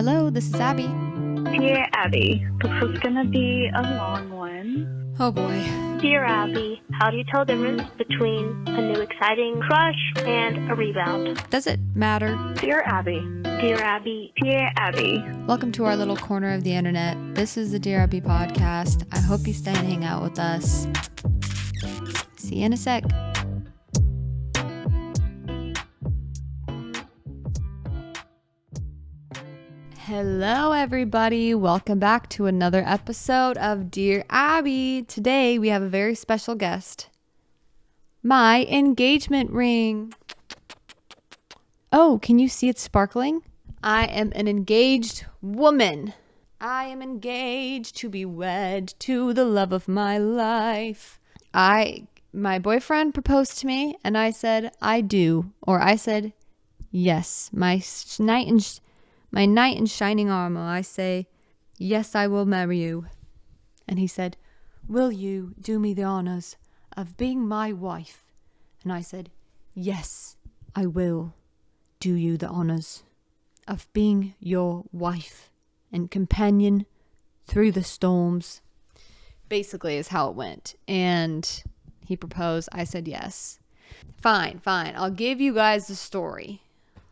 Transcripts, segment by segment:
Hello, this is Abby. Dear Abby, this is gonna be a long one. Oh boy. Dear Abby, how do you tell the difference between a new exciting crush and a rebound? Does it matter? Dear Abby. Dear Abby. Dear Abby. Welcome to our little corner of the internet. This is the Dear Abby podcast. I hope you stay and hang out with us. See you in a sec. Hello, everybody. Welcome back to another episode of Dear Abby. Today, we have a very special guest. My engagement ring. Oh, can you see it sparkling? I am an engaged woman. I am engaged to be wed to the love of my life. My boyfriend proposed to me and I said, I do. Or I said, yes. My knight in shining armor, I say, yes, I will marry you. And he said, will you do me the honors of being my wife? And I said, yes, I will do you the honors of being your wife and companion through the storms. Basically is how it went. And he proposed. I said yes. Fine. I'll give you guys the story.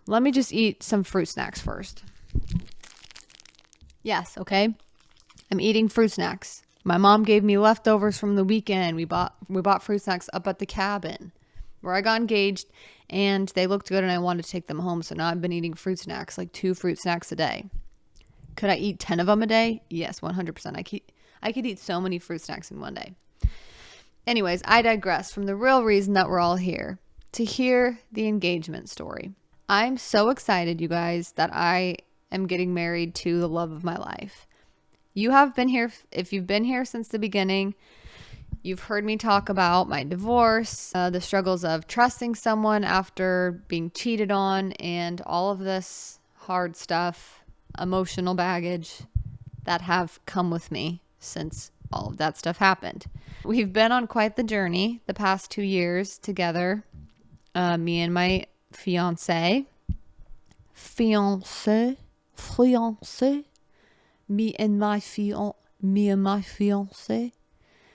Let me just eat some fruit snacks first. Yes, okay. I'm eating fruit snacks. My mom gave me leftovers from the weekend. We bought fruit snacks up at the cabin where I got engaged, and they looked good and I wanted to take them home. So now I've been eating fruit snacks, like 2 fruit snacks a day. Could I eat 10 of them a day? Yes, 100%. I could eat so many fruit snacks in one day. Anyways, I digress from the real reason that we're all here, to hear the engagement story. I'm so excited, you guys, that I am getting married to the love of my life. You have been here, if you've been here since the beginning, you've heard me talk about my divorce, the struggles of trusting someone after being cheated on, and all of this hard stuff, emotional baggage that have come with me since all of that stuff happened. We've been on quite the journey the past 2 years together, me and my fiance, me and my fiance.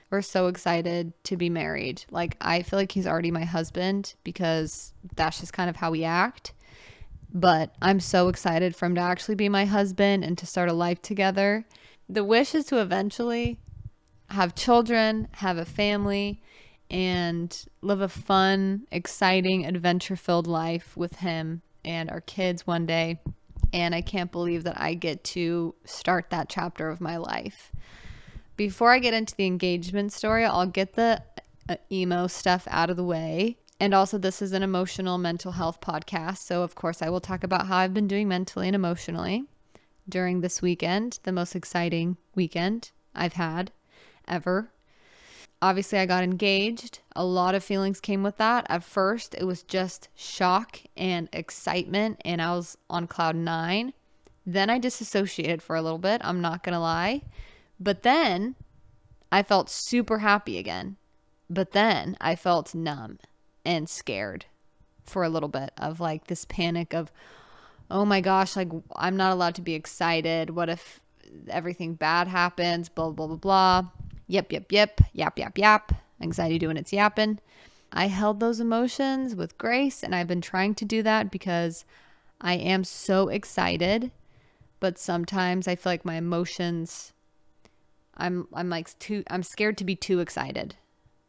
We're so excited to be married. Like, I feel like he's already my husband because that's just kind of how we act. But I'm so excited for him to actually be my husband and to start a life together. The wish is to eventually have children, have a family, and live a fun, exciting, adventure-filled life with him and our kids one day. And I can't believe that I get to start that chapter of my life. Before I get into the engagement story, I'll get the emo stuff out of the way. And also, this is an emotional mental health podcast. So, of course, I will talk about how I've been doing mentally and emotionally during this weekend, the most exciting weekend I've had ever. Obviously, I got engaged. A lot of feelings came with that. At first, it was just shock and excitement, and I was on cloud 9. Then I disassociated for a little bit, I'm not going to lie. But then I felt super happy again. But then I felt numb and scared for a little bit of like this panic of, oh my gosh, like I'm not allowed to be excited. What if everything bad happens? Blah, blah, blah, blah. Yep. Yap. Anxiety doing its yapping. I held those emotions with grace, and I've been trying to do that because I am so excited. But sometimes I feel like my emotions, I'm scared to be too excited.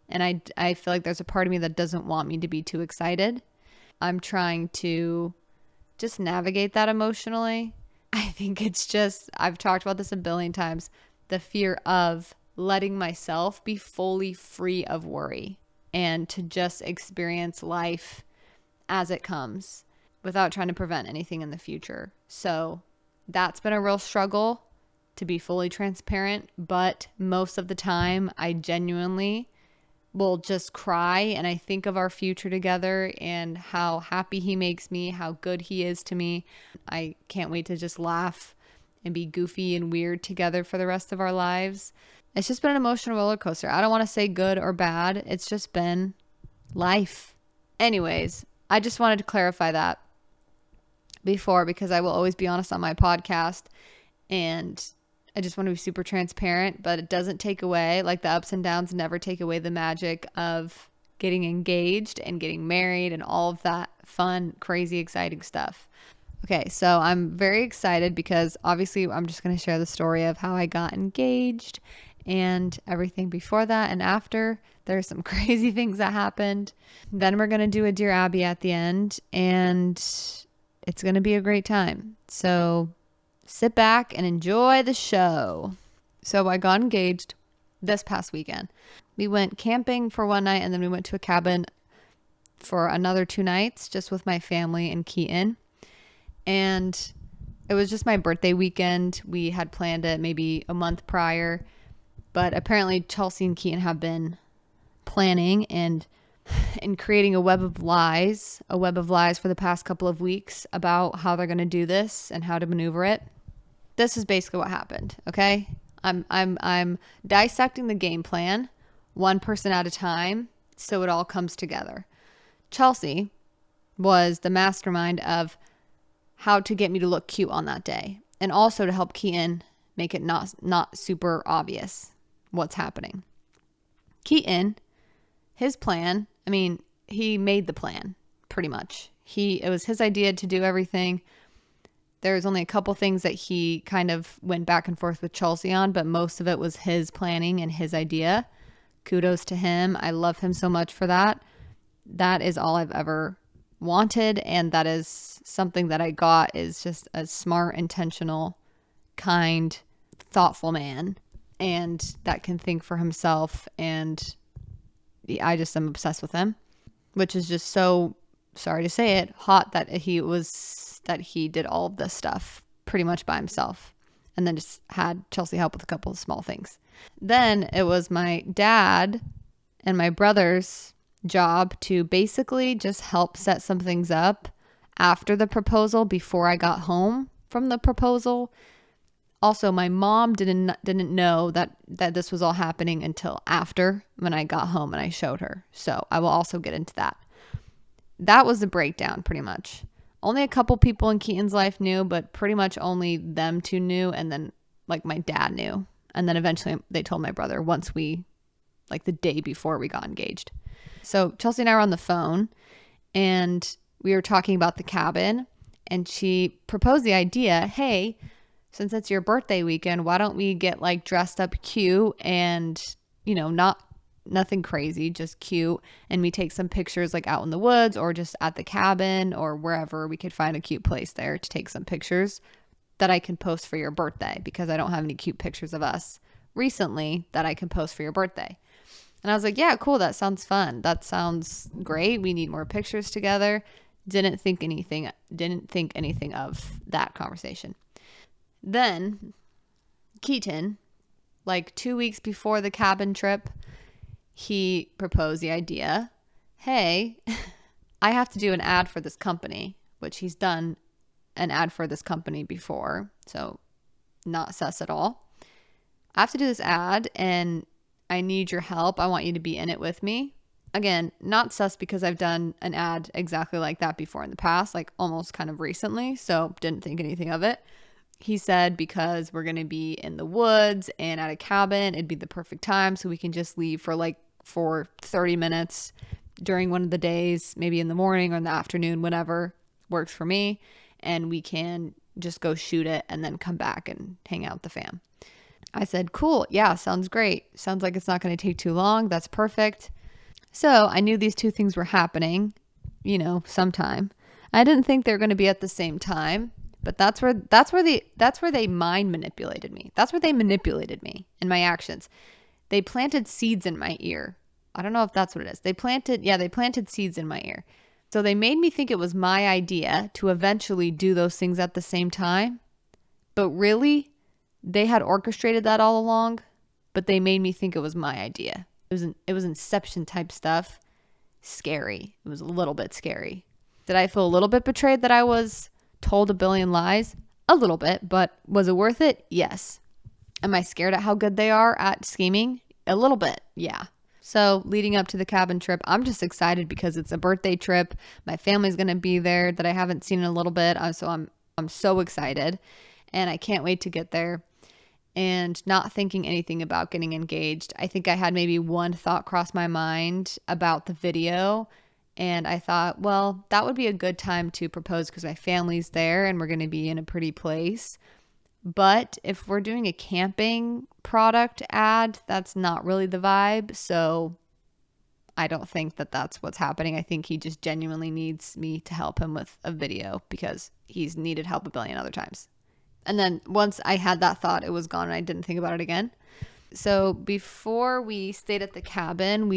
And I feel like there's a part of me that doesn't want me to be too excited. I'm trying to just navigate that emotionally. I think it's just, I've talked about this a billion times, the fear of letting myself be fully free of worry and to just experience life as it comes without trying to prevent anything in the future. So that's been a real struggle, to be fully transparent, but most of the time I genuinely will just cry and I think of our future together and how happy he makes me, how good he is to me. I can't wait to just laugh and be goofy and weird together for the rest of our lives. It's just been an emotional roller coaster. I don't want to say good or bad. It's just been life. Anyways, I just wanted to clarify that. before because I will always be honest on my podcast, and I just want to be super transparent, but it doesn't take away, like the ups and downs never take away the magic of getting engaged and getting married and all of that fun, crazy, exciting stuff. Okay, so I'm very excited because obviously I'm just going to share the story of how I got engaged and everything before that and after. There's some crazy things that happened. Then we're going to do a Dear Abby at the end, and it's going to be a great time. So sit back and enjoy the show. So I got engaged this past weekend. We went camping for one night, and then we went to a cabin for another 2 nights just with my family in Keaton. And it was just my birthday weekend. We had planned it maybe a month prior, but apparently Chelsea and Keaton have been planning and creating a web of lies for the past couple of weeks about how they're going to do this and how to maneuver it. This is basically what happened. Okay. I'm dissecting the game plan one person at a time, so it all comes together. Chelsea was the mastermind of how to get me to look cute on that day, and also to help Keaton make it not super obvious what's happening. Keaton, his plan, I mean, he made the plan pretty much. It was his idea to do everything. There was only a couple things that he kind of went back and forth with Chelsea on, but most of it was his planning and his idea. Kudos to him. I love him so much for that. That is all I've ever wanted, and that is something that I got, is just a smart, intentional, kind, thoughtful man, and that can think for himself, and I just am obsessed with him, which is just so, sorry to say it, hot that he did all of this stuff pretty much by himself, and then just had Chelsea help with a couple of small things. Then it was my dad and my brother's job to basically just help set some things up after the proposal, before I got home from the proposal. Also, my mom didn't know that this was all happening until after, when I got home and I showed her. So I will also get into that. That was the breakdown pretty much. Only a couple people in Keaton's life knew, but pretty much only them two knew, and then like my dad knew. And then eventually they told my brother once like the day before we got engaged. So Chelsea and I were on the phone, and we were talking about the cabin, and she proposed the idea, hey, since it's your birthday weekend, why don't we get like dressed up cute and, nothing crazy, just cute. And we take some pictures like out in the woods or just at the cabin or wherever we could find a cute place there to take some pictures that I can post for your birthday, because I don't have any cute pictures of us recently that I can post for your birthday. And I was like, yeah, cool. That sounds fun. That sounds great. We need more pictures together. Didn't think anything of that conversation. Then Keaton, like 2 weeks before the cabin trip, he proposed the idea, hey, I have to do an ad for this company, which he's done an ad for this company before. So not sus at all. I have to do this ad, and I need your help. I want you to be in it with me. Again, not sus, because I've done an ad exactly like that before in the past, like almost kind of recently. So didn't think anything of it. He said, because we're going to be in the woods and at a cabin, it'd be the perfect time. So we can just leave for 30 minutes during one of the days, maybe in the morning or in the afternoon, whenever works for me. And we can just go shoot it and then come back and hang out with the fam. I said, cool. Yeah, sounds great. Sounds like it's not going to take too long. That's perfect. So I knew these two things were happening, sometime. I didn't think they were going to be at the same time, but that's where they mind manipulated me. That's where they manipulated me in my actions. They planted seeds in my ear. I don't know if that's what it is. They planted seeds in my ear. So they made me think it was my idea to eventually do those things at the same time. But really, they had orchestrated that all along, but they made me think it was my idea. It was Inception type stuff. Scary. It was a little bit scary. Did I feel a little bit betrayed that I was told a billion lies? A little bit, but was it worth it? Yes. Am I scared at how good they are at scheming? A little bit, yeah. So leading up to the cabin trip, I'm just excited because it's a birthday trip. My family's going to be there that I haven't seen in a little bit. So I'm so excited and I can't wait to get there. And not thinking anything about getting engaged. I think I had maybe one thought cross my mind about the video. And I thought, well, that would be a good time to propose because my family's there and we're going to be in a pretty place. But if we're doing a camping product ad, that's not really the vibe. So I don't think that that's what's happening. I think he just genuinely needs me to help him with a video because he's needed help a billion other times. And then once I had that thought, it was gone and I didn't think about it again. So before we stayed at the cabin,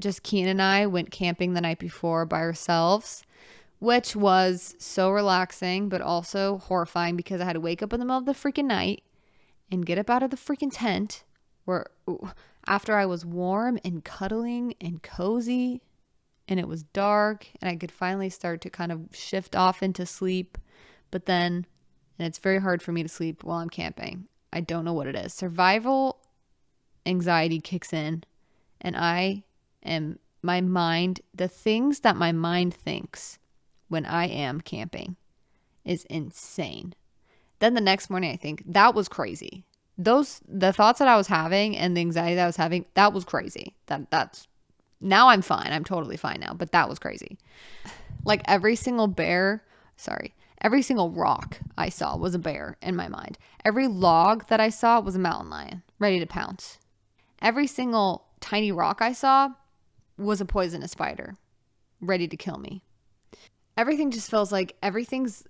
just Keen and I went camping the night before by ourselves, which was so relaxing, but also horrifying because I had to wake up in the middle of the freaking night and get up out of the freaking tent after I was warm and cuddling and cozy and it was dark and I could finally start to kind of shift off into sleep. But then, and it's very hard for me to sleep while I'm camping. I don't know what it is. Survival anxiety kicks in and the things that my mind thinks when I am camping is insane. Then the next morning, I think that was crazy. The thoughts that I was having and the anxiety that I was having, that was crazy. That's now I'm fine. I'm totally fine now, but that was crazy. Like every single rock I saw was a bear in my mind. Every log that I saw was a mountain lion ready to pounce. Every single tiny rock I saw was a poisonous spider ready to kill me. Everything just feels like everything's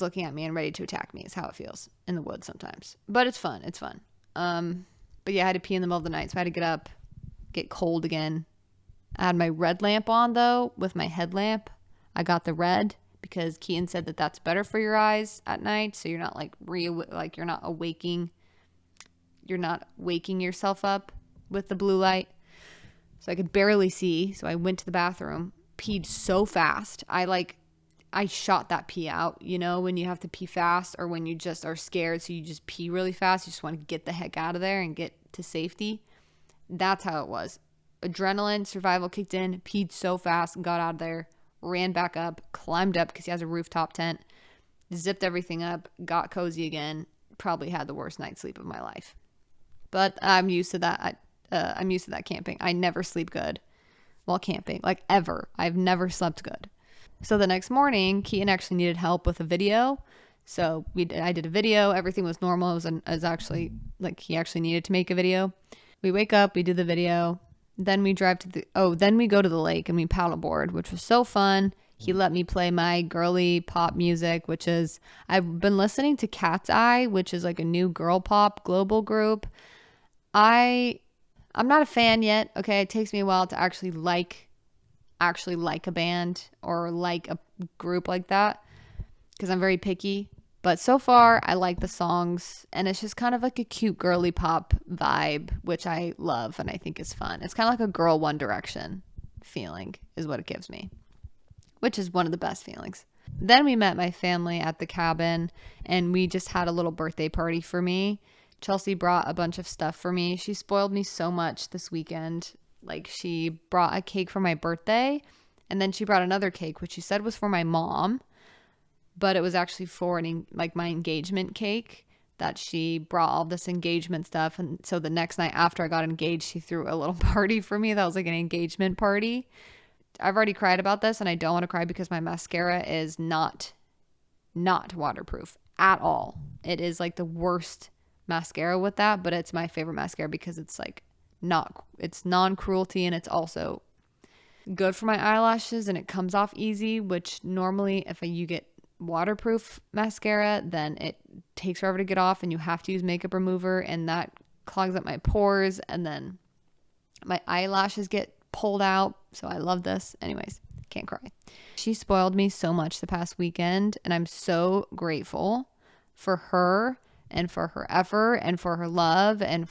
looking at me and ready to attack me is how it feels in the woods sometimes. But it's fun. But yeah, I had to pee in the middle of the night, so I had to get up, get cold again. I had my red lamp on though with my headlamp. I got the red because Keaton said that that's better for your eyes at night, so you're not you're not waking yourself up with the blue light. So I could barely see, so I went to the bathroom, peed so fast. I shot that pee out, when you have to pee fast or when you just are scared, so you just pee really fast. You just want to get the heck out of there and get to safety. That's how it was. Adrenaline, survival kicked in, peed so fast, got out of there, ran back up, climbed up because he has a rooftop tent, zipped everything up, got cozy again, probably had the worst night's sleep of my life. But I'm used to that. I'm used to that camping. I never sleep good while camping, like ever. I've never slept good. So the next morning, Keaton actually needed help with a video. So I did a video. Everything was normal. It was actually like he actually needed to make a video. We wake up, we do the video. Then we go to the lake and we paddleboard, which was so fun. He let me play my girly pop music, I've been listening to Cat's Eye, which is like a new girl pop global group. I'm not a fan yet. Okay. It takes me a while to actually like a band or like a group like that because I'm very picky. But so far, I like the songs, and it's just kind of like a cute girly pop vibe, which I love and I think is fun. It's kind of like a girl One Direction feeling is what it gives me, which is one of the best feelings. Then we met my family at the cabin, and we just had a little birthday party for me. Chelsea brought a bunch of stuff for me. She spoiled me so much this weekend. Like, she brought a cake for my birthday, and then she brought another cake, which she said was for my mom, but it was actually for my engagement cake, that she brought all this engagement stuff. And so the next night after I got engaged, she threw a little party for me. That was like an engagement party. I've already cried about this, and I don't want to cry because my mascara is not waterproof at all. It is like the worst mascara with that, but it's my favorite mascara because it's like it's non-cruelty, and it's also good for my eyelashes, and it comes off easy, which normally if you get waterproof mascara, then it takes forever to get off and you have to use makeup remover, and that clogs up my pores, and then my eyelashes get pulled out. So I love this. Anyways, can't cry. She spoiled me so much the past weekend, and I'm so grateful for her and for her effort and for her love, and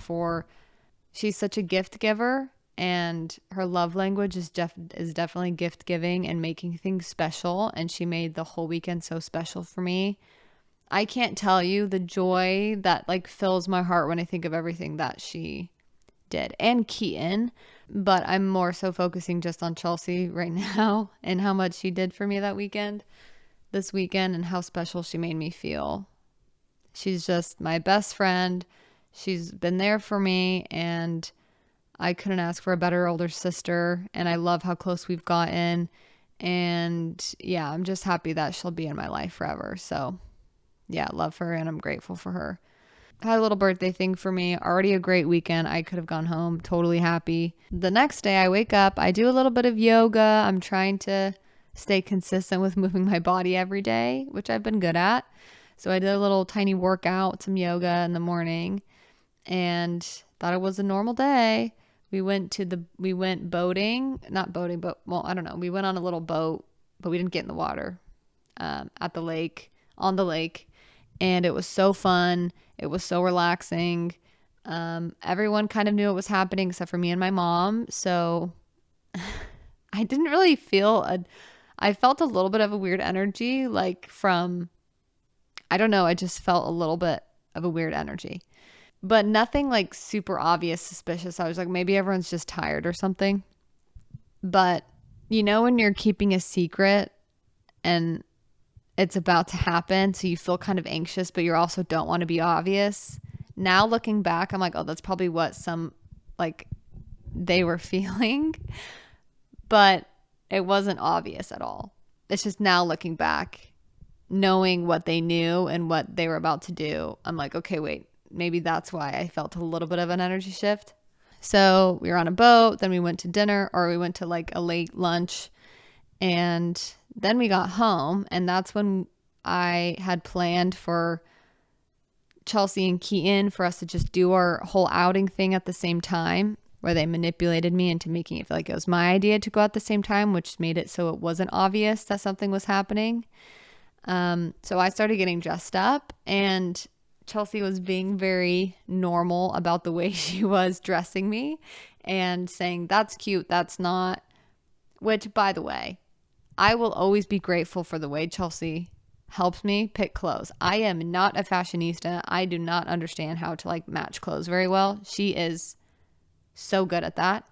she's such a gift giver, and her love language is definitely gift giving and making things special. And she made the whole weekend so special for me. I can't tell you the joy that fills my heart when I think of everything that she did. And Keaton, But I'm more so focusing just on Chelsea right now and how much she did for me this weekend, and how special she made me feel. She's just my best friend. She's been there for me, and I couldn't ask for a better older sister. And I love how close we've gotten. And yeah, I'm just happy that she'll be in my life forever. So yeah, love her, and I'm grateful for her. Had a little birthday thing for me. Already a great weekend. I could have gone home totally happy. The next day I wake up, I do a little bit of yoga. I'm trying to stay consistent with moving my body every day, which I've been good at. So I did a little tiny workout, some yoga in the morning, and thought it was a normal day. We went boating, not boating, but well, I don't know. We went on a little boat, but we didn't get in the water, at the lake, on the lake. And it was so fun. It was so relaxing. Everyone kind of knew what was happening except for me and my mom. So I didn't really I felt a little bit of a weird energy, like I don't know. I just felt a little bit of a weird energy, but nothing like super obvious suspicious. I was like, maybe everyone's just tired or something. But when you're keeping a secret and it's about to happen, so you feel kind of anxious, but you also don't want to be obvious. Now looking back, I'm like, oh, that's probably what they were feeling, but it wasn't obvious at all. It's just now looking back, knowing what they knew and what they were about to do, I'm like, okay, wait, maybe that's why I felt a little bit of an energy shift. So we were on a boat, then we went to dinner, or we went to like a late lunch, and then we got home, and that's when I had planned for Chelsea and Keaton for us to just do our whole outing thing at the same time, where they manipulated me into making it feel like it was my idea to go at the same time, which made it so it wasn't obvious that something was happening. So I started getting dressed up, and Chelsea was being very normal about the way she was dressing me and saying, that's cute, that's not. Which, by the way, I will always be grateful for the way Chelsea helps me pick clothes. I am not a fashionista. I do not understand how to match clothes very well. She is so good at that.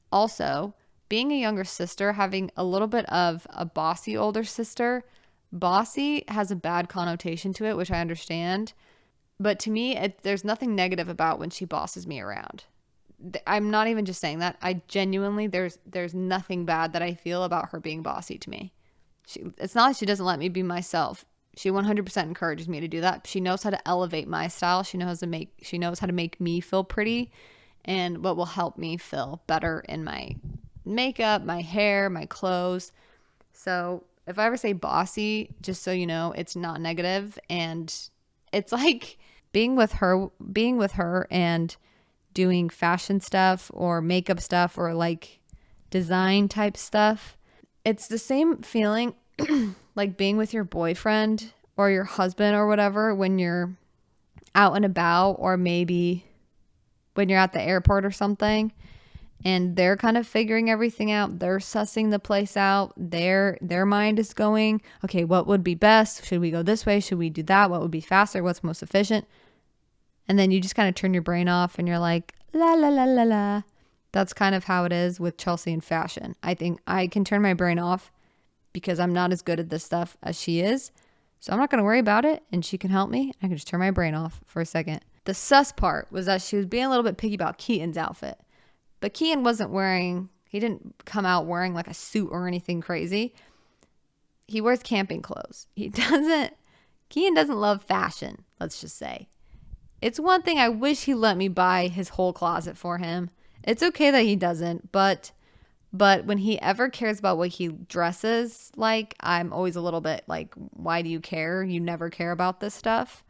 Also, being a younger sister, having a little bit of a bossy older sister, bossy has a bad connotation to it, which I understand. But to me, there's nothing negative about when she bosses me around. I'm not even just saying that. I genuinely, there's nothing bad that I feel about her being bossy to me. It's not like she doesn't let me be myself. She 100% encourages me to do that. She knows how to elevate my style. She knows how to make me feel pretty, and what will help me feel better in my makeup, my hair, my clothes. So if I ever say bossy, just so you know, it's not negative. And it's like being with her and doing fashion stuff or makeup stuff or design type stuff. It's the same feeling like being with your boyfriend or your husband or whatever when you're out and about, or maybe when you're at the airport or something, and they're kind of figuring everything out. They're sussing the place out. Their mind is going, okay, what would be best? Should we go this way? Should we do that? What would be faster? What's most efficient? And then you just kind of turn your brain off and you're like, la, la, la, la, la. That's kind of how it is with Chelsea and fashion. I think I can turn my brain off because I'm not as good at this stuff as she is. So I'm not going to worry about it, and she can help me. I can just turn my brain off for a second. The sus part was that she was being a little bit picky about Keaton's outfit. But Keaton he didn't come out wearing a suit or anything crazy. He wears camping clothes. Keaton doesn't love fashion, let's just say. It's one thing I wish he let me buy his whole closet for him. It's okay that he doesn't, but when he ever cares about what he dresses like, I'm always a little bit like, why do you care? You never care about this stuff.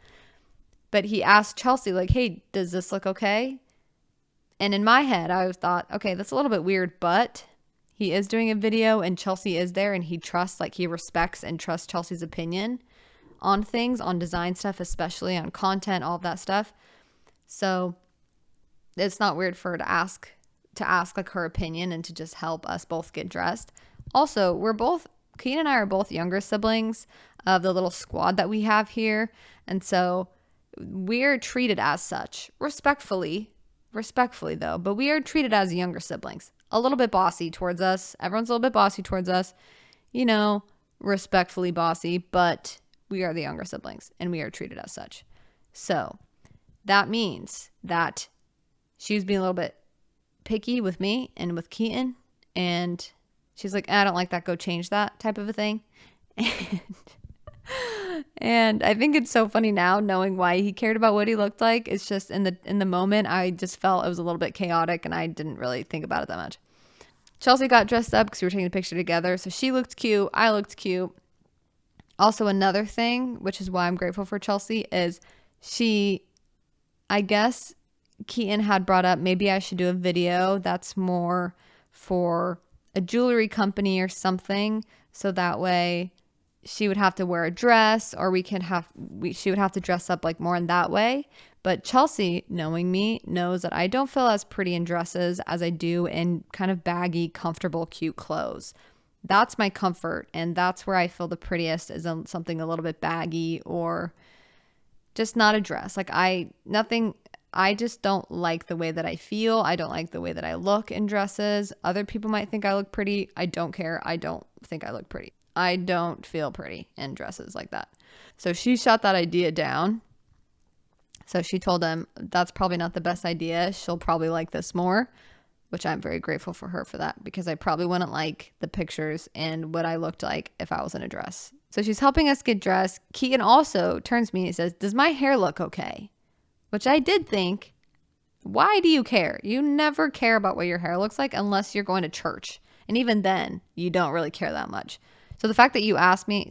But he asked Chelsea, hey, does this look okay? And in my head, I thought, okay, that's a little bit weird, but he is doing a video and Chelsea is there, and he respects and trusts Chelsea's opinion on things, on design stuff, especially on content, all of that stuff. So it's not weird for her to ask her opinion and to just help us both get dressed. Also, Keaton and I are both younger siblings of the little squad that we have here. And so we're treated as such, respectfully, respectfully though, but we are treated as younger siblings. A little bit bossy towards us. Everyone's a little bit bossy towards us. You know, respectfully bossy, but we are the younger siblings and we are treated as such. So that means that she was being a little bit picky with me and with Keaton, and she's like, I don't like that, go change that, type of a thing. And I think it's so funny now knowing why he cared about what he looked like. It's just in the moment I just felt it was a little bit chaotic and I didn't really think about it that much. Chelsea got dressed up because we were taking a picture together, so she looked cute, I looked cute. Also, another thing, which is why I'm grateful for Chelsea, is I guess Keaton had brought up maybe I should do a video that's more for a jewelry company or something, so that way she would have to wear a dress, or she would have to dress up like more in that way. But Chelsea, knowing me, knows that I don't feel as pretty in dresses as I do in kind of baggy, comfortable, cute clothes. That's my comfort, and that's where I feel the prettiest, is in something a little bit baggy or just not a dress. Like I just don't like the way that I feel. I don't like the way that I look in dresses. Other people might think I look pretty. I don't care. I don't think I look pretty. I don't feel pretty in dresses like that. So she shot that idea down. So she told him that's probably not the best idea. She'll probably like this more, which I'm very grateful for her for that, because I probably wouldn't like the pictures and what I looked like if I was in a dress. So she's helping us get dressed. Keaton also turns to me and says, does my hair look okay? Which I did think, why do you care? You never care about what your hair looks like unless you're going to church. And even then, you don't really care that much. So the fact that he asked me,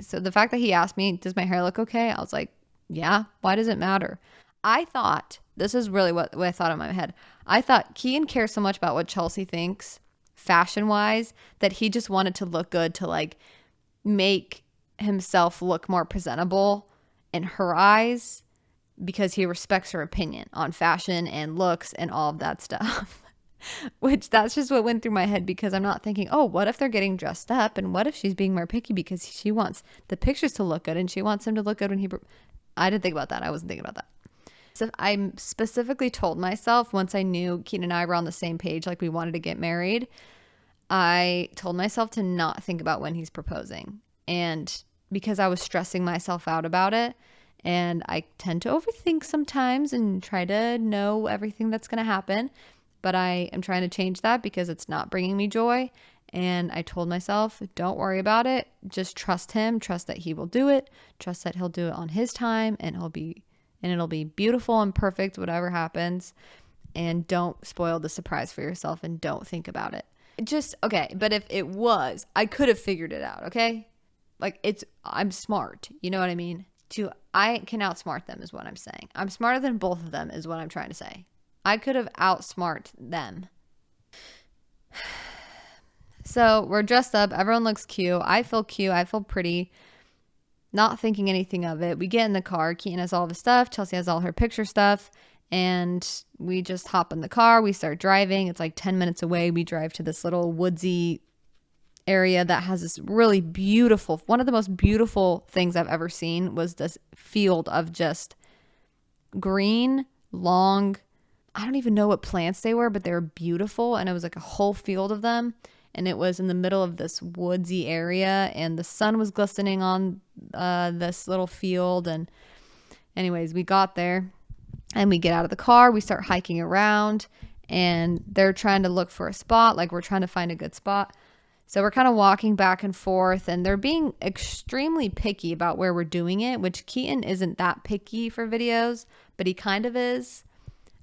does my hair look okay? I was like, yeah, why does it matter? I thought, this is really what I thought in my head. I thought Keaton cares so much about what Chelsea thinks fashion-wise that he just wanted to look good to like make himself look more presentable in her eyes, because he respects her opinion on fashion and looks and all of that stuff. Which that's just what went through my head, because I'm not thinking, oh, what if they're getting dressed up, and what if she's being more picky because she wants the pictures to look good and she wants him to look good when I didn't think about that. I wasn't thinking about that. So I specifically told myself, once I knew Keaton and I were on the same page, like we wanted to get married, I told myself to not think about when he's proposing. And because I was stressing myself out about it, and I tend to overthink sometimes and try to know everything that's going to happen. But I am trying to change that because it's not bringing me joy. And I told myself, don't worry about it. Just trust him. Trust that he will do it. Trust that he'll do it on his time, and it'll be beautiful and perfect, whatever happens. And don't spoil the surprise for yourself, and don't think about it. Okay. But if it was, I could have figured it out. Okay. Like I'm smart. You know what I mean? I can outsmart them is what I'm saying. I'm smarter than both of them is what I'm trying to say. I could have outsmart them. So we're dressed up. Everyone looks cute. I feel cute. I feel pretty. Not thinking anything of it. We get in the car. Keaton has all of his stuff. Chelsea has all her picture stuff. And we just hop in the car. We start driving. It's like 10 minutes away. We drive to this little woodsy area that has this really beautiful, one of the most beautiful things I've ever seen was this field of just green, long, I don't even know what plants they were, but they were beautiful. And it was like a whole field of them. And it was in the middle of this woodsy area, and the sun was glistening on this little field. And anyways, we got there and we get out of the car. We start hiking around, and they're trying to look for a spot. Like we're trying to find a good spot. So we're kind of walking back and forth, and they're being extremely picky about where we're doing it, which Keaton isn't that picky for videos, but he kind of is.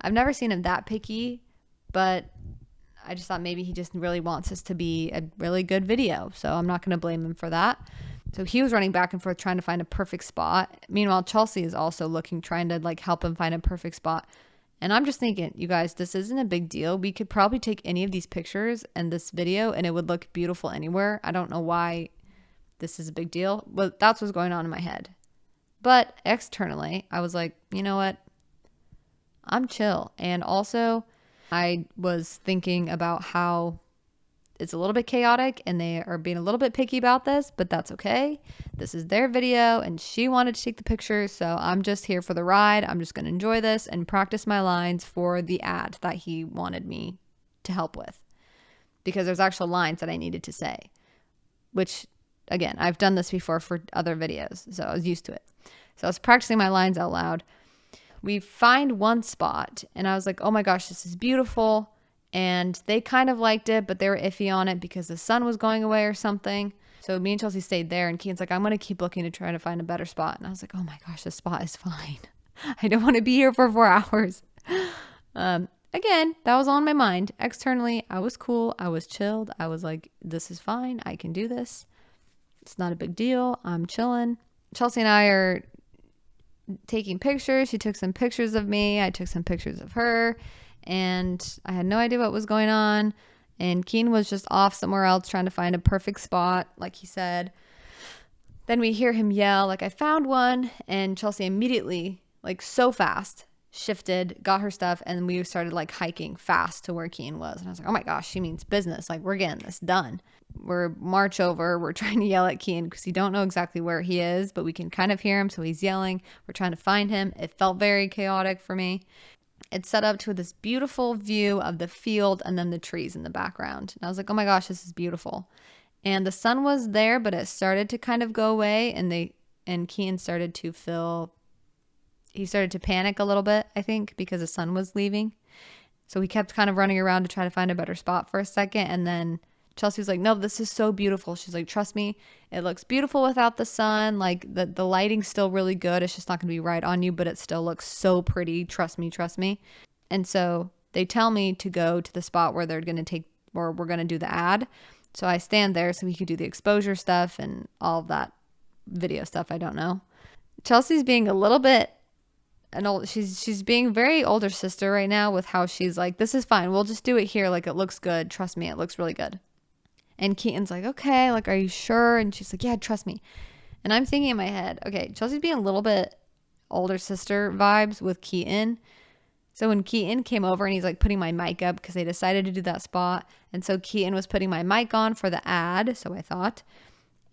I've never seen him that picky, but I just thought maybe he just really wants this to be a really good video. So I'm not going to blame him for that. So he was running back and forth trying to find a perfect spot. Meanwhile, Chelsea is also trying to like help him find a perfect spot. And I'm just thinking, you guys, this isn't a big deal. We could probably take any of these pictures and this video and it would look beautiful anywhere. I don't know why this is a big deal. But that's what's going on in my head. But externally, I was like, you know what? I'm chill. And also, I was thinking about how it's a little bit chaotic and they are being a little bit picky about this, but that's okay. This is their video and she wanted to take the picture, so I'm just here for the ride. I'm just going to enjoy this and practice my lines for the ad that he wanted me to help with, because there's actual lines that I needed to say, which again, I've done this before for other videos, so I was used to it. So I was practicing my lines out loud. We find one spot and I was like, oh my gosh, this is beautiful. And they kind of liked it, but they were iffy on it because the sun was going away or something. So me and Chelsea stayed there, and Keaton's like, I'm going to keep looking to try to find a better spot. And I was like, oh my gosh, this spot is fine. I don't want to be here for 4 hours. Again, that was on my mind. Externally, I was cool. I was chilled. I was like, this is fine. I can do this. It's not a big deal. I'm chilling. Chelsea and I are taking pictures. She took some pictures of me. I took some pictures of her. And I had no idea what was going on. And Keen was just off somewhere else trying to find a perfect spot, like he said. Then we hear him yell, like, I found one. And Chelsea immediately, like so fast, shifted, got her stuff. And we started like hiking fast to where Keen was. And I was like, oh my gosh, she means business. Like, we're getting this done. We're march over. We're trying to yell at Keen because you don't know exactly where he is, but we can kind of hear him. So he's yelling. We're trying to find him. It felt very chaotic for me. It's set up to this beautiful view of the field and then the trees in the background. And I was like, oh my gosh, this is beautiful. And the sun was there, but it started to kind of go away. And Kean started to he started to panic a little bit, I think, because the sun was leaving. So he kept kind of running around to try to find a better spot for a second. And then Chelsea was like, no, this is so beautiful. She's like, trust me, it looks beautiful without the sun. Like the lighting's still really good. It's just not going to be right on you, but it still looks so pretty. Trust me, trust me. And so they tell me to go to the spot where we're going to do the ad. So I stand there so we could do the exposure stuff and all of that video stuff. I don't know. Chelsea's being a little bit she's being very older sister right now with how she's like, this is fine. We'll just do it here. Like, it looks good. Trust me. It looks really good. And Keaton's like, okay, like, are you sure? And she's like, yeah, trust me. And I'm thinking in my head, okay, Chelsea's being a little bit older sister vibes with Keaton. So when Keaton came over and he's like putting my mic up because they decided to do that spot. And so Keaton was putting my mic on for the ad. So I thought,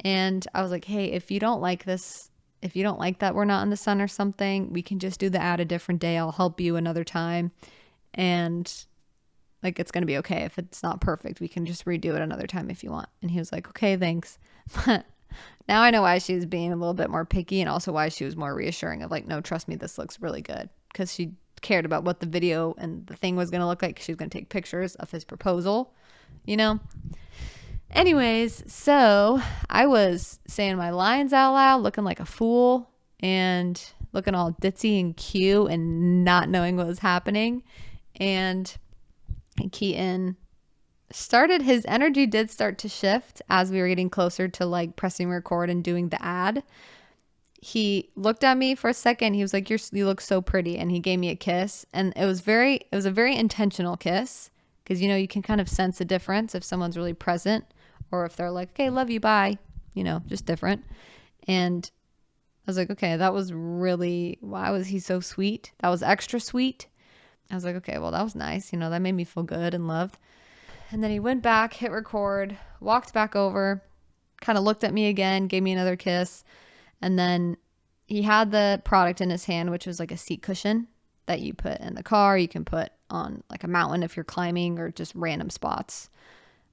and I was like, hey, if you don't like this, if you don't like that we're not in the sun or something, we can just do the ad a different day. I'll help you another time. And like, it's going to be okay. If it's not perfect, we can just redo it another time if you want. And he was like, okay, thanks. But now I know why she was being a little bit more picky, and also why she was more reassuring of like, no, trust me, this looks really good. Because she cared about what the video and the thing was going to look like. She was going to take pictures of his proposal, you know? Anyways, so I was saying my lines out loud, looking like a fool and looking all ditzy and cute and not knowing what was happening. And Keaton started, his energy did start to shift as we were getting closer to like pressing record and doing the ad. He looked at me for a second. He was like, you look so pretty. And he gave me a kiss. And it was a very intentional kiss. Because, you know, you can kind of sense the difference if someone's really present or if they're like, okay, love you, bye. You know, just different. And I was like, okay, that was really, why was he so sweet? That was extra sweet. I was like, okay, well, that was nice. You know, that made me feel good and loved. And then he went back, hit record, walked back over, kind of looked at me again, gave me another kiss. And then he had the product in his hand, which was like a seat cushion that you put in the car. You can put on like a mountain if you're climbing, or just random spots,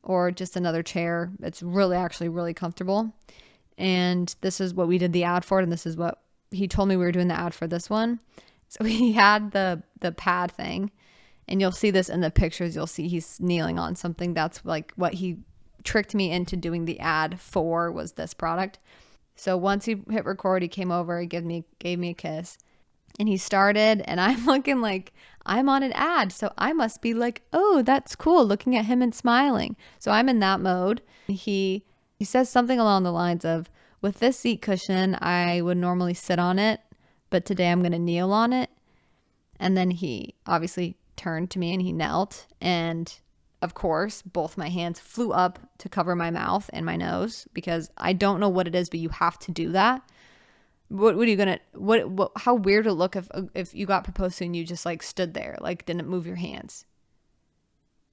or just another chair. It's actually really comfortable. And this is what we did the ad for. And this is what he told me we were doing the ad for this one. So he had the pad thing, and you'll see this in the pictures. You'll see he's kneeling on something. That's like what he tricked me into doing the ad for, was this product. So once he hit record, he came over, he gave me a kiss, and he started, and I'm looking like I'm on an ad. So I must be like, oh, that's cool, looking at him and smiling. So I'm in that mode. He says something along the lines of, with this seat cushion, I would normally sit on it, but today I'm going to kneel on it. And then he obviously turned to me and he knelt. And of course, both my hands flew up to cover my mouth and my nose, because I don't know what it is, but you have to do that. What are you gonna, how weird would it look if you got proposed to and you just like stood there, like didn't move your hands?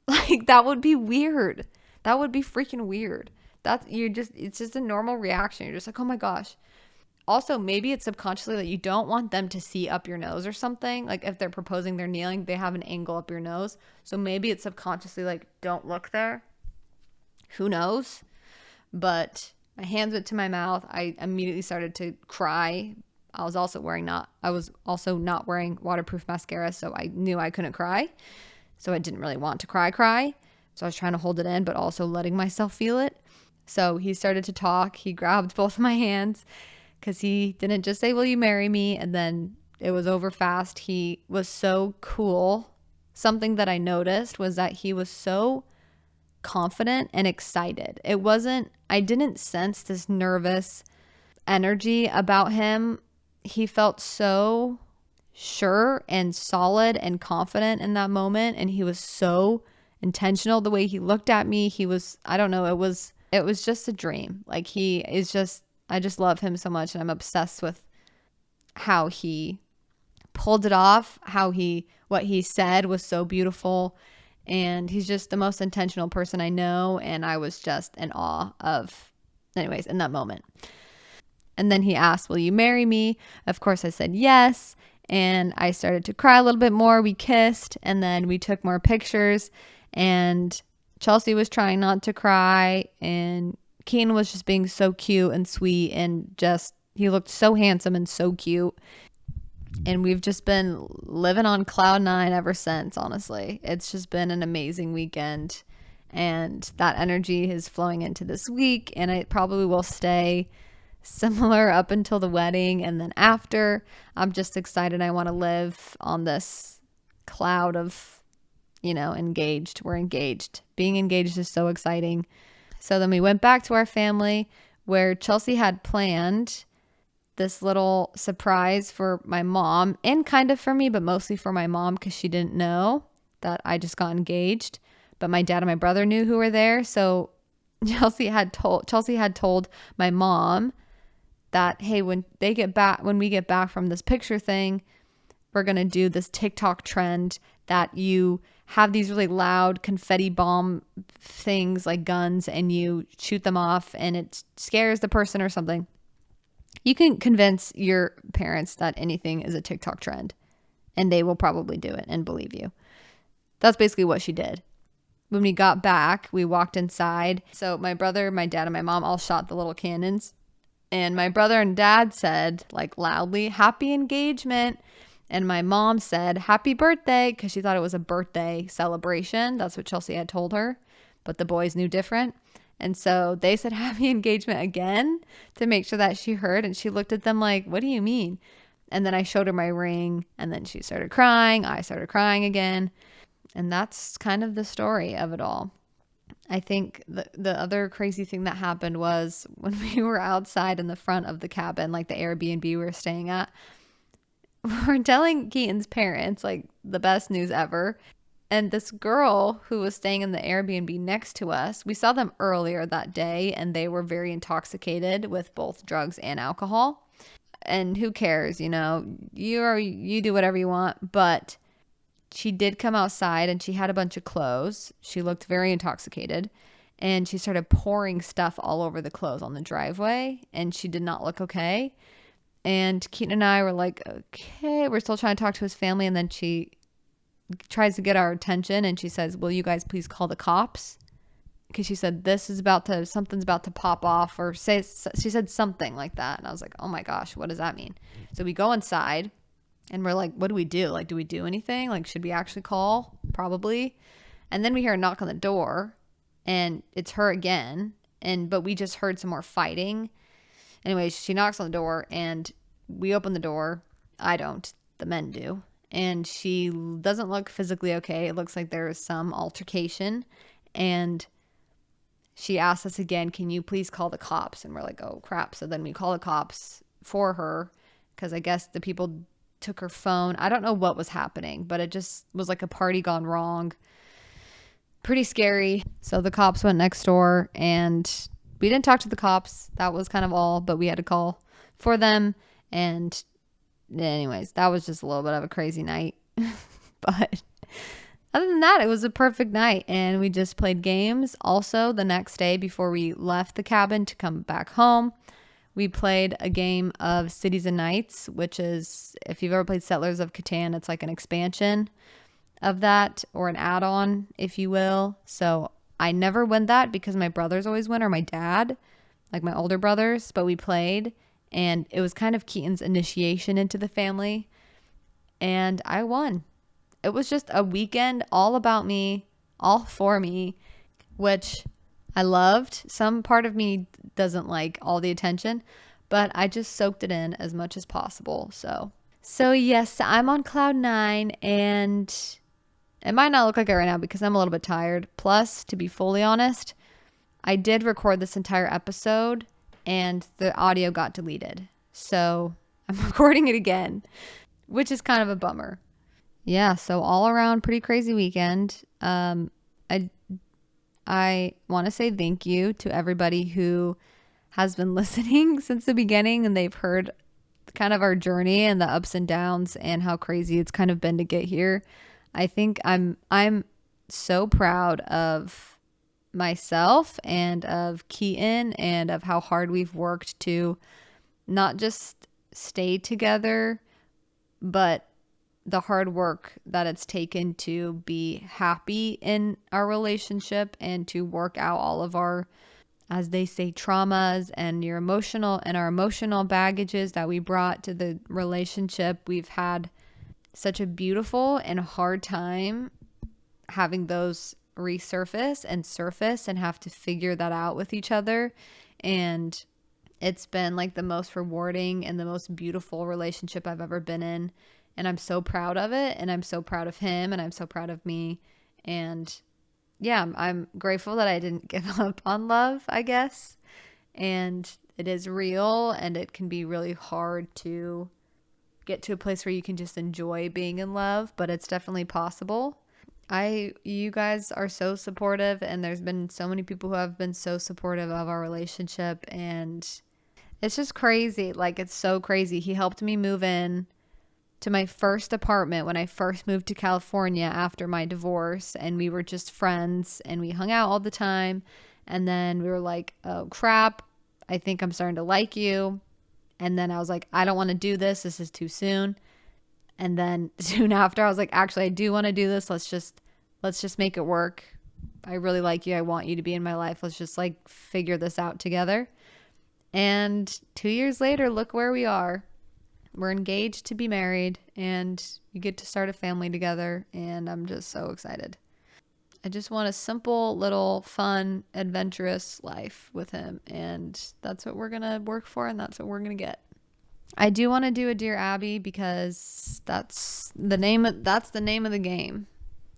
Like, that would be weird. That would be freaking weird. It's just a normal reaction. You're just like, oh my gosh. Also, maybe it's subconsciously that you don't want them to see up your nose or something. Like if they're proposing, they're kneeling, they have an angle up your nose. So maybe it's subconsciously like, don't look there. Who knows? But my hands went to my mouth. I immediately started to cry. I was also not wearing waterproof mascara, so I knew I couldn't cry. So I didn't really want to cry. So I was trying to hold it in, but also letting myself feel it. So he started to talk. He grabbed both of my hands because he didn't just say, will you marry me? And then it was over fast. He was so cool. Something that I noticed was that he was so confident and excited. I didn't sense this nervous energy about him. He felt so sure and solid and confident in that moment. And he was so intentional the way he looked at me. I don't know, it was just a dream. Like I just love him so much, and I'm obsessed with how he pulled it off, what he said was so beautiful. And he's just the most intentional person I know. And I was just in awe in that moment. And then he asked, will you marry me? Of course I said yes. And I started to cry a little bit more. We kissed, and then we took more pictures, and Chelsea was trying not to cry, and Keenan was just being so cute and sweet, and he looked so handsome and so cute. And we've just been living on cloud nine ever since, honestly. It's just been an amazing weekend, and that energy is flowing into this week, and it probably will stay similar up until the wedding. And then after, I'm just excited. I want to live on this cloud of, engaged. We're engaged. Being engaged is so exciting. So then we went back to our family, where Chelsea had planned this little surprise for my mom, and kind of for me, but mostly for my mom, because she didn't know that I just got engaged. But my dad and my brother knew who were there. So Chelsea had told my mom that, hey, when we get back from this picture thing, we're going to do this TikTok trend that you have these really loud confetti bomb things like guns, and you shoot them off and it scares the person or something. You can convince your parents that anything is a TikTok trend, and they will probably do it and believe you. That's basically what she did. When we got back, we walked inside. So my brother, my dad, and my mom all shot the little cannons. And my brother and dad said, like, loudly, happy engagement. And my mom said, happy birthday, because she thought it was a birthday celebration. That's what Chelsea had told her. But the boys knew different. And so they said happy engagement again to make sure that she heard. And she looked at them like, what do you mean? And then I showed her my ring, and then she started crying. I started crying again. And that's kind of the story of it all. I think the other crazy thing that happened was when we were outside in the front of the cabin, like the Airbnb we were staying at, we're telling Keaton's parents, like, the best news ever. And this girl who was staying in the Airbnb next to us, we saw them earlier that day, and they were very intoxicated with both drugs and alcohol. And who cares, you do whatever you want. But she did come outside, and she had a bunch of clothes. She looked very intoxicated, and she started pouring stuff all over the clothes on the driveway, and she did not look okay. And Keaton and I were like, okay, we're still trying to talk to his family. And then she tries to get our attention, and she says, will you guys please call the cops? Because she said, something's about to pop off, or she said something like that. And I was like, oh my gosh, what does that mean? So we go inside, and we're like, what do we do? Like, do we do anything? Like, should we actually call? Probably. And then we hear a knock on the door, and it's her again. But we just heard some more fighting. Anyways, she knocks on the door, and we open the door. I don't. The men do. And she doesn't look physically okay. It looks like there is some altercation. And she asks us again, can you please call the cops? And we're like, oh, crap. So then we call the cops for her, because I guess the people took her phone. I don't know what was happening, but it just was like a party gone wrong. Pretty scary. So the cops went next door, and we didn't talk to the cops. That was kind of all, but we had to call for them. And anyways, that was just a little bit of a crazy night. But other than that, it was a perfect night, and we just played games. Also, the next day before we left the cabin to come back home, we played a game of Cities and Nights, which is, if you've ever played Settlers of Catan, it's like an expansion of that, or an add-on, if you will. So I never win that because my brothers always win, or my dad, like my older brothers, but we played, and it was kind of Keaton's initiation into the family, and I won. It was just a weekend all about me, all for me, which I loved. Some part of me doesn't like all the attention, but I just soaked it in as much as possible. So yes, I'm on cloud nine, and it might not look like it right now because I'm a little bit tired. Plus, to be fully honest, I did record this entire episode and the audio got deleted. So I'm recording it again, which is kind of a bummer. Yeah, so all around pretty crazy weekend. I want to say thank you to everybody who has been listening since the beginning, and they've heard kind of our journey and the ups and downs and how crazy it's kind of been to get here. I think I'm so proud of myself and of Keaton and of how hard we've worked to not just stay together, but the hard work that it's taken to be happy in our relationship and to work out all of our, as they say, traumas and our emotional baggages that we brought to the relationship. We've had such a beautiful and hard time having those resurface and surface and have to figure that out with each other. And it's been like the most rewarding and the most beautiful relationship I've ever been in. And I'm so proud of it, and I'm so proud of him, and I'm so proud of me. And yeah, I'm grateful that I didn't give up on love, I guess. And it is real, and it can be really hard to get to a place where you can just enjoy being in love, but it's definitely possible. You guys are so supportive, and there's been so many people who have been so supportive of our relationship, and it's just crazy. Like, it's so crazy. He helped me move in to my first apartment when I first moved to California after my divorce, and we were just friends and we hung out all the time. And then we were like, oh crap, I think I'm starting to like you. And then I was like, I don't want to do this. This is too soon. And then soon after I was like, actually, I do want to do this. Let's just make it work. I really like you. I want you to be in my life. Let's just like figure this out together. And 2 years later, look where we are. We're engaged to be married, and you get to start a family together, and I'm just so excited. I just want a simple, little, fun, adventurous life with him, and that's what we're going to work for, and that's what we're going to get. I do want to do a Dear Abby because that's the name of the game.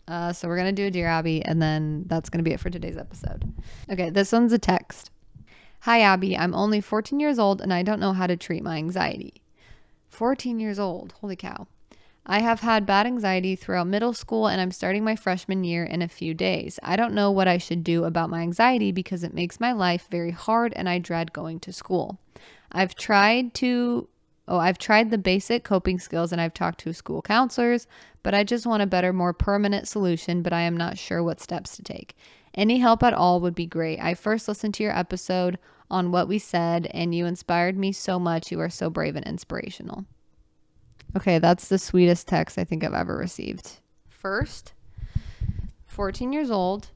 So we're going to do a Dear Abby, and then that's going to be it for today's episode. Okay, this one's a text. Hi, Abby. I'm only 14 years old, and I don't know how to treat my anxiety. 14 years old. Holy cow. I have had bad anxiety throughout middle school, and I'm starting my freshman year in a few days. I don't know what I should do about my anxiety because it makes my life very hard and I dread going to school. I've tried the basic coping skills and I've talked to school counselors, but I just want a better, more permanent solution, but I am not sure what steps to take. Any help at all would be great. I first listened to your episode on what we said, and you inspired me so much. You are so brave and inspirational. Okay, that's the sweetest text I think I've ever received. First, 14 years old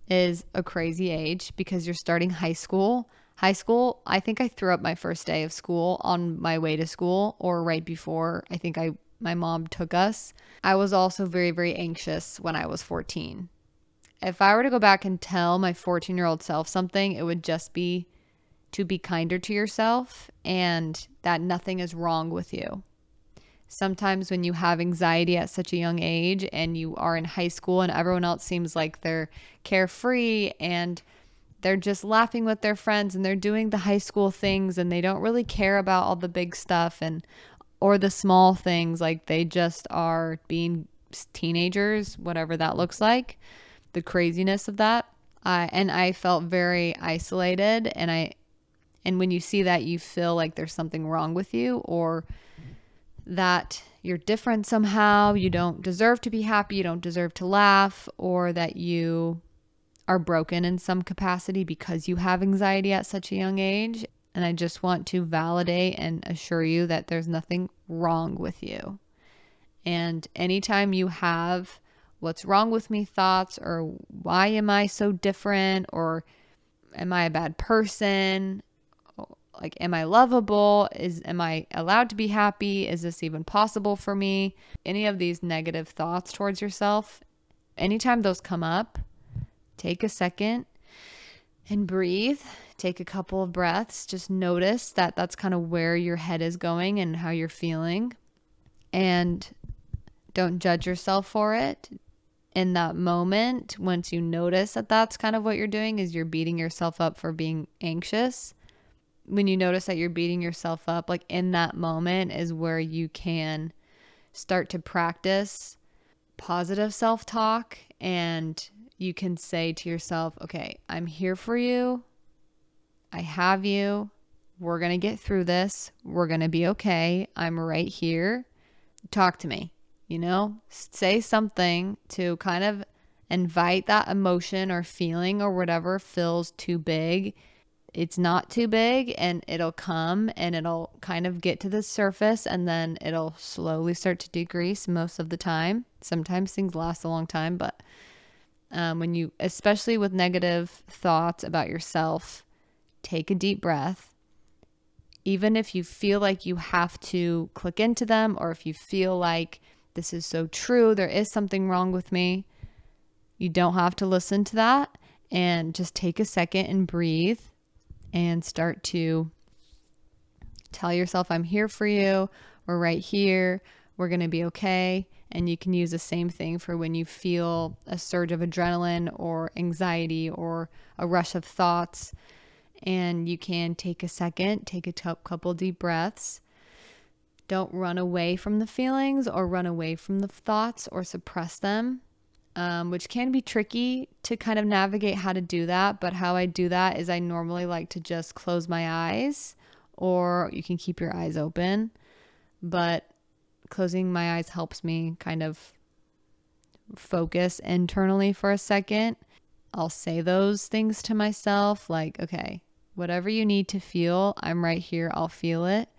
is a crazy age because you're starting high school. High school, I think I threw up my first day of school on my way to school, or right before. I think my mom took us. I was also very, very anxious when I was 14. If I were to go back and tell my 14-year-old self something, it would just be to be kinder to yourself and that nothing is wrong with you. Sometimes when you have anxiety at such a young age and you are in high school and everyone else seems like they're carefree and they're just laughing with their friends and they're doing the high school things and they don't really care about all the big stuff or the small things, like they just are being teenagers, whatever that looks like, the craziness of that. And I felt very isolated, and when you see that, you feel like there's something wrong with you, or that you're different somehow, you don't deserve to be happy, you don't deserve to laugh, or that you are broken in some capacity because you have anxiety at such a young age. And I just want to validate and assure you that there's nothing wrong with you. And anytime you have what's wrong with me thoughts, or why am I so different, or am I a bad person? Like, am I lovable? Am I allowed to be happy? Is this even possible for me? Any of these negative thoughts towards yourself, anytime those come up, take a second and breathe. Take a couple of breaths. Just notice that that's kind of where your head is going and how you're feeling. And don't judge yourself for it. In that moment, once you notice that that's kind of what you're doing, is you're beating yourself up for being anxious. When you notice that you're beating yourself up, like in that moment is where you can start to practice positive self-talk, and you can say to yourself, okay, I'm here for you. I have you. We're going to get through this. We're going to be okay. I'm right here. Talk to me, say something to kind of invite that emotion or feeling or whatever feels too big. It's not too big, and it'll come and it'll kind of get to the surface, and then it'll slowly start to decrease most of the time. Sometimes things last a long time, but when you, especially with negative thoughts about yourself, take a deep breath. Even if you feel like you have to click into them, or if you feel like this is so true, there is something wrong with me, you don't have to listen to that, and just take a second and breathe. And start to tell yourself, I'm here for you. We're right here. We're going to be okay. And you can use the same thing for when you feel a surge of adrenaline or anxiety or a rush of thoughts. And you can take a second, take a couple deep breaths. Don't run away from the feelings or run away from the thoughts or suppress them. Which can be tricky to kind of navigate how to do that. But how I do that is I normally like to just close my eyes, or you can keep your eyes open. But closing my eyes helps me kind of focus internally for a second. I'll say those things to myself like, okay, whatever you need to feel, I'm right here. I'll feel it.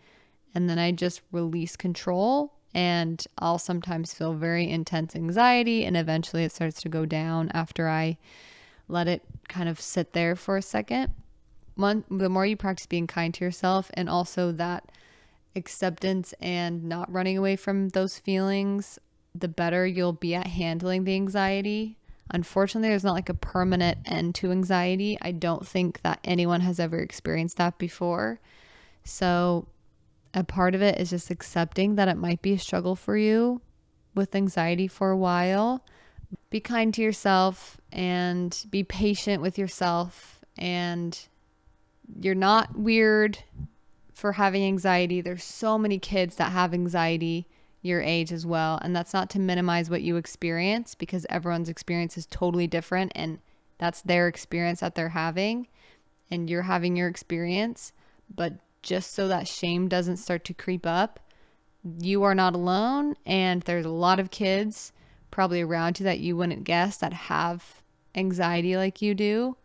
And then I just release control. And I'll sometimes feel very intense anxiety, and eventually it starts to go down after I let it kind of sit there for a second. The more you practice being kind to yourself, and also that acceptance and not running away from those feelings, the better you'll be at handling the anxiety. Unfortunately, there's not like a permanent end to anxiety. I don't think that anyone has ever experienced that before. So a part of it is just accepting that it might be a struggle for you with anxiety for a while. Be kind to yourself and be patient with yourself. And you're not weird for having anxiety. There's so many kids that have anxiety your age as well. And that's not to minimize what you experience, because everyone's experience is totally different, and that's their experience that they're having, and you're having your experience. But just so that shame doesn't start to creep up, you are not alone, and there's a lot of kids probably around you that you wouldn't guess that have anxiety like you do.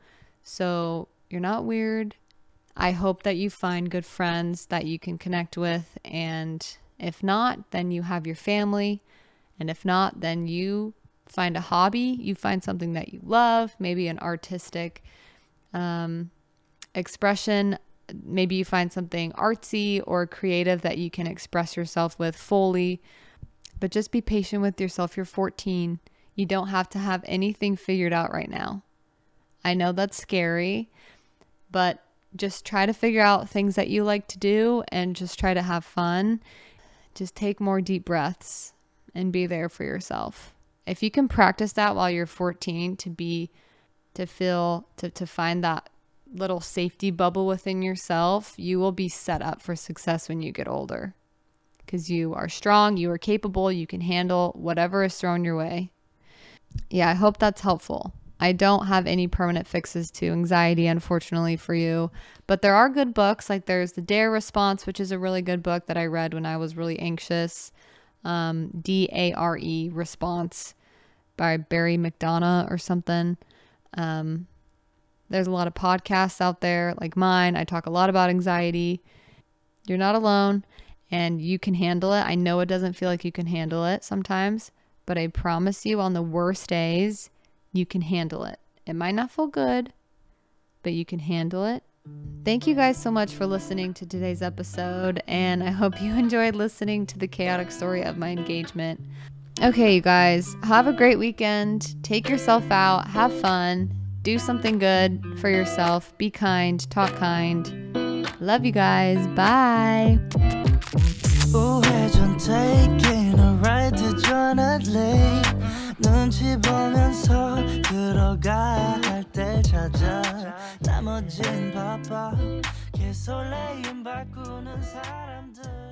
So you're not weird. I hope that you find good friends that you can connect with, and if not, then you have your family, and if not, then you find a hobby, you find something that you love, maybe an artistic expression. Maybe you find something artsy or creative that you can express yourself with fully. But just be patient with yourself. You're 14. You don't have to have anything figured out right now. I know that's scary, but just try to figure out things that you like to do and just try to have fun. Just take more deep breaths and be there for yourself. If you can practice that while you're 14, to find that little safety bubble within yourself, you will be set up for success when you get older, because you are strong, you are capable, you can handle whatever is thrown your way. Yeah, I hope that's helpful. I don't have any permanent fixes to anxiety, unfortunately for you, but there are good books. Like there's the Dare Response, which is a really good book that I read when I was really anxious. Dare Response by Barry McDonough or something. There's a lot of podcasts out there like mine. I talk a lot about anxiety. You're not alone and you can handle it. I know it doesn't feel like you can handle it sometimes, but I promise you on the worst days, you can handle it. It might not feel good, but you can handle it. Thank you guys so much for listening to today's episode, and I hope you enjoyed listening to the chaotic story of my engagement. Okay, you guys, have a great weekend. Take yourself out, have fun, do something good for yourself, be kind, talk kind. Love you guys. Bye. 우회전 taking a ride to journey 눈치 보면서 들어가야 할 때 찾아 나머진 바빠 개설레임 바꾸는 사람들